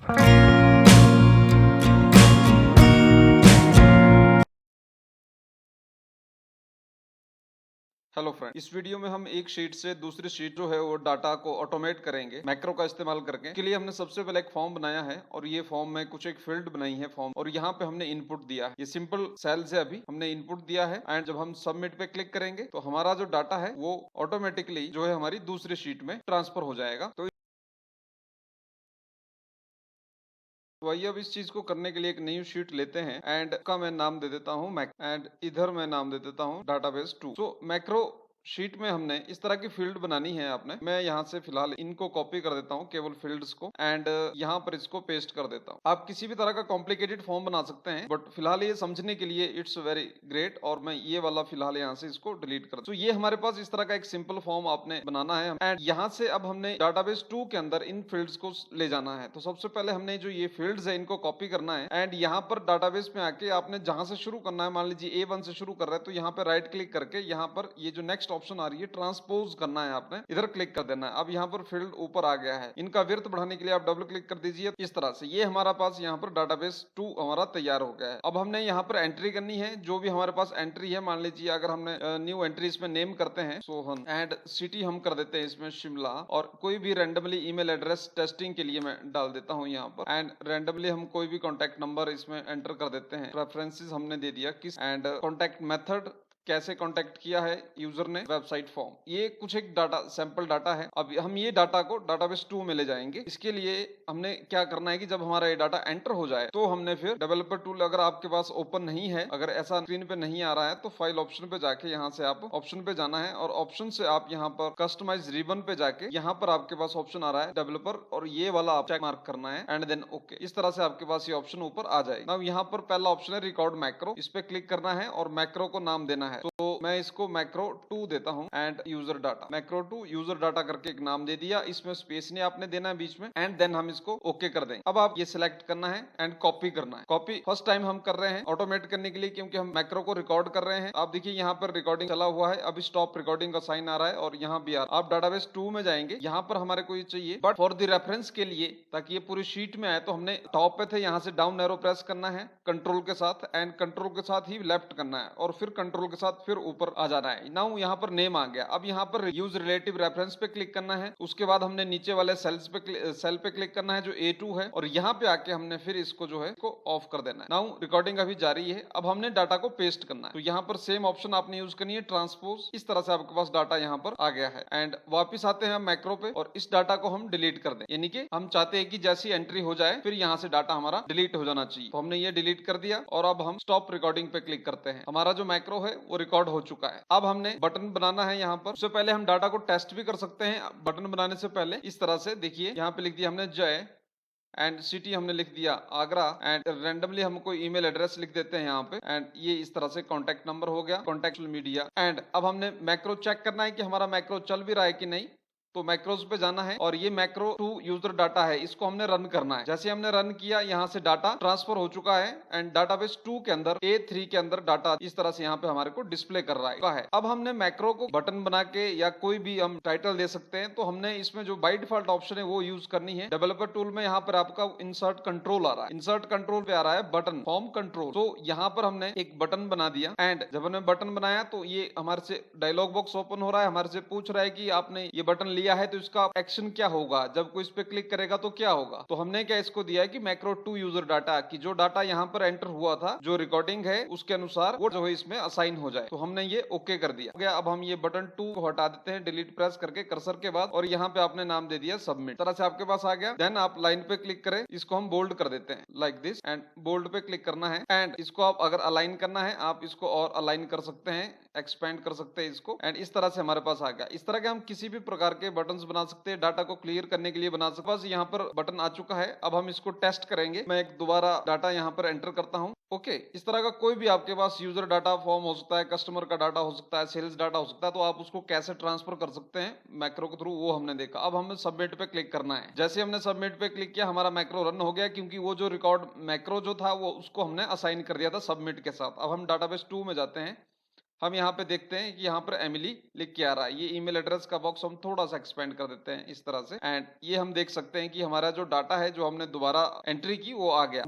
Hello friend, इस video में हम एक शीट से दूसरी शीट जो है वो डाटा को ऑटोमेट करेंगे मैक्रो का इस्तेमाल करके। इसके लिए हमने सबसे पहले एक फॉर्म बनाया है और ये फॉर्म में कुछ एक फील्ड बनाई है फॉर्म, और यहाँ पे हमने इनपुट दिया है। ये सिंपल सेल्स है, अभी हमने इनपुट दिया है एंड जब हम सबमिट पे क्लिक करेंगे तो हमारा जो डाटा है वो ऑटोमेटिकली जो है हमारी दूसरी शीट में ट्रांसफर हो जाएगा। तो वही अब इस चीज को करने के लिए एक न्यू शीट लेते हैं एंड का मैं नाम दे देता हूँ मैक, एंड इधर मैं नाम दे देता हूँ डाटाबेस 2। तो मैक्रो शीट में हमने इस तरह की फील्ड बनानी है आपने। मैं यहाँ से फिलहाल इनको कॉपी कर देता हूँ, केवल फील्ड्स को, एंड यहाँ पर इसको पेस्ट कर देता हूँ। आप किसी भी तरह का कॉम्प्लिकेटेड फॉर्म बना सकते हैं, बट फिलहाल ये समझने के लिए इट्स वेरी ग्रेट, और मैं ये वाला फिलहाल यहाँ से इसको डिलीट कर। तो ये हमारे पास इस तरह का एक सिंपल फॉर्म आपने बनाना है एंड यहाँ से अब हमने डाटाबेस 2 के अंदर इन फील्ड्स को ले जाना है। तो सबसे पहले हमने जो ये फील्ड्स है इनको कॉपी करना है एंड यहाँ पर डाटाबेस में आके आपने जहां से शुरू करना है, मान लीजिए A1 से शुरू कर रहा है तो यहाँ पे राइट क्लिक करके यहाँ पर ये जो नेक्स्ट ऑप्शन आ रही है ट्रांसपोज करना है, आपने इधर क्लिक कर देना है। अब यहाँ पर फील्ड ऊपर आ गया है, इनका विड्थ बढ़ाने के लिए आप डबल क्लिक कर दीजिए। इस तरह से ये हमारा पास यहाँ पर डाटाबेस 2 हमारा तैयार हो गया है। अब हमने यहाँ पर एंट्री करनी है, जो भी हमारे पास एंट्री है। मान लीजिए अगर हमने न्यू एंट्री इसमें नेम करते हैं सोहन एंड सिटी हम कर देते हैं इसमें शिमला, और कोई भी रैंडमली ईमेल एड्रेस टेस्टिंग के लिए मैं डाल देता हूँ यहाँ पर, एंड रैंडमली हम कोई भी कॉन्टैक्ट नंबर इसमें एंटर कर देते हैं। प्रेफरेंसेस हमने दे दिया किस, एंड कॉन्टैक्ट मेथड कैसे कांटेक्ट किया है यूजर ने, वेबसाइट फॉर्म। ये कुछ एक डाटा सैंपल डाटा है। अब हम ये डाटा को डाटाबेस 2 में ले जाएंगे। इसके लिए हमने क्या करना है कि जब हमारा ये डाटा एंटर हो जाए तो हमने फिर डेवलपर टूल अगर आपके पास ओपन नहीं है, अगर ऐसा स्क्रीन पे नहीं आ रहा है, तो फाइल ऑप्शन पे जाके यहाँ से आप ऑप्शन पे जाना है और ऑप्शन से आप यहाँ पर कस्टमाइज रिबन पे जाके यहाँ पर आपके पास ऑप्शन आ रहा है डेवलपर, और ये वाला आप चेक मार्क करना है एंड देन ओके। इस तरह से आपके पास ये ऑप्शन ऊपर आ जाएगा। अब यहाँ पर पहला ऑप्शन है रिकॉर्ड मैक्रो, इस पे क्लिक करना है और मैक्रो को नाम देना है। तो मैं इसको मैक्रो 2 देता हूं and user data, macro 2 user data करके एक नाम दे दिया। इसमें स्पेस नहीं आपने देना है बीच में, एंड देन हम इसको ओके कर देंगे। अब आप ये सिलेक्ट करना है एंड कॉपी करना है। कॉपी फर्स्ट टाइम हम कर रहे हैं ऑटोमेट करने के लिए, क्योंकि हम मैक्रो को रिकॉर्ड कर रहे हैं। आप देखिए यहाँ पर रिकॉर्डिंग चला हुआ है, अभी स्टॉप रिकॉर्डिंग का साइन आ रहा है और यहाँ भी आ रहा है। आप डाटाबेस 2 में जाएंगे, यहाँ पर हमारे को ये चाहिए, बट फॉर द रेफरेंस के लिए ताकि ये पूरी शीट में आए तो हमने टॉप पे थे, यहाँ से डाउन एरो प्रेस करना है कंट्रोल के साथ, एंड कंट्रोल के साथ ही लेफ्ट करना है और फिर कंट्रोल के साथ फिर ऊपर आ जाना है। नाउ यहाँ पर नेम आ गया। अब यहाँ पर यूज रिलेटिव रेफरेंस पे क्लिक करना है। उसके बाद हमने नीचे वाले सेल पे क्लिक करना है जो A2 है, और यहाँ पे आके हमने फिर इसको जो है इसको ऑफ कर देना है। नाउ रिकॉर्डिंग अभी जारी है। अब हमने डाटा को पेस्ट करना है, तो यहाँ पर सेम ऑप्शन आपने यूज करनी है ट्रांसपोज। इस तरह से आपके पास डाटा यहाँ पर आ गया है एंड वापिस आते हैं मैक्रो पे और इस डाटा को हम डिलीट कर दें, यानी कि हम चाहते हैं कि जैसी एंट्री हो जाए फिर यहाँ से डाटा हमारा डिलीट हो जाना चाहिए। तो हमने ये डिलीट कर दिया और अब हम स्टॉप रिकॉर्डिंग पे क्लिक करते हैं। हमारा जो मैक्रो है वो रिकॉर्ड हो चुका है। अब हमने बटन बनाना है यहाँ पर। उससे पहले हम डाटा को टेस्ट भी कर सकते हैं बटन बनाने से पहले। इस तरह से देखिए यहाँ पे लिख दिया हमने जय एंड सिटी हमने लिख दिया आगरा, एंड रैंडमली हम कोई ईमेल एड्रेस लिख देते हैं यहाँ पे, एंड ये इस तरह से कॉन्टैक्ट नंबर हो गया, कॉन्टैक्ट मीडिया। एंड अब हमने मैक्रो चेक करना है कि हमारा मैक्रो चल भी रहा है कि नहीं। तो मैक्रोज पे जाना है और ये मैक्रो 2 यूजर डाटा है, इसको हमने रन करना है। जैसे हमने रन किया यहाँ से डाटा ट्रांसफर हो चुका है एंड डाटाबेस 2 के अंदर A3 के अंदर डाटा इस तरह से यहाँ पे हमारे को डिस्प्ले कर रहा है। अब हमने मैक्रो को बटन बना के या कोई भी हम टाइटल दे सकते हैं, तो हमने इसमें जो बाय डिफॉल्ट ऑप्शन है वो यूज करनी है। डेवलपर टूल में यहाँ पर आपका इंसर्ट कंट्रोल आ रहा है, इंसर्ट कंट्रोल पे आ रहा है बटन फॉर्म कंट्रोल। तो यहाँ पर हमने एक बटन बना दिया एंड जब हमने बटन बनाया तो ये हमारे से डायलॉग बॉक्स ओपन हो रहा है, हमारे से पूछ रहा है कि आपने ये बटन लिया है तो इसका एक्शन क्या होगा, जब कोई इस पे क्लिक करेगा तो क्या होगा। तो हमने क्या इसको दिया है कि मैक्रो 2 यूजर डाटा की जो डाटा यहाँ पर एंटर हुआ था, जो रिकॉर्डिंग है उसके अनुसार वो जो है इसमें असाइन हो जाए। तो हमने ये ओके कर दिया। हो गया। अब हम ये बटन 2 को हटा देते हैं डिलीट प्रेस करके कर्सर के बाद, और यहाँ पे आपने नाम दे दिया सबमिट। तरह से आपके पास आ गया। देन आप लाइन पे क्लिक करें, इसको हम बोल्ड कर देते हैं लाइक दिस, एंड बोल्ड पे क्लिक करना है एंड इसको आप अगर अलाइन करना है आप इसको और अलाइन कर सकते हैं, एक्सपेंड कर सकते हैं इसको, एंड इस तरह से हमारे पास आ गया। इस तरह के हम किसी भी प्रकार के बटन्स बना सकते हैं, डाटा को क्लियर करने के लिए बना सकते हैं। बस यहाँ पर बटन आ चुका है। अब हम इसको टेस्ट करेंगे। मैं एक दोबारा डाटा यहाँ पर एंटर करता हूँ। ओके। इस तरह का कोई भी आपके पास यूजर डाटा फॉर्म हो सकता है, कस्टमर का डाटा हो सकता है, सेल्स डाटा हो सकता है, तो आप उसको कैसे ट्रांसफर कर सकते हैं मैक्रो के थ्रू, वो हमने देखा। अब हमें सबमिट पे क्लिक करना है। जैसे हमने सबमिट पे क्लिक किया हमारा मैक्रो रन हो गया, क्योंकि वो जो रिकॉर्ड मैक्रो जो था वो उसको हमने असाइन कर दिया था सबमिट के साथ। अब हम डाटाबेस 2 में जाते हैं हम यहाँ पे देखते हैं कि यहाँ पर एमिली लिख के आ रहा है। ये ईमेल एड्रेस का बॉक्स हम थोड़ा सा एक्सपेंड कर देते हैं इस तरह से, एंड ये हम देख सकते हैं कि हमारा जो डाटा है जो हमने दोबारा एंट्री की वो आ गया।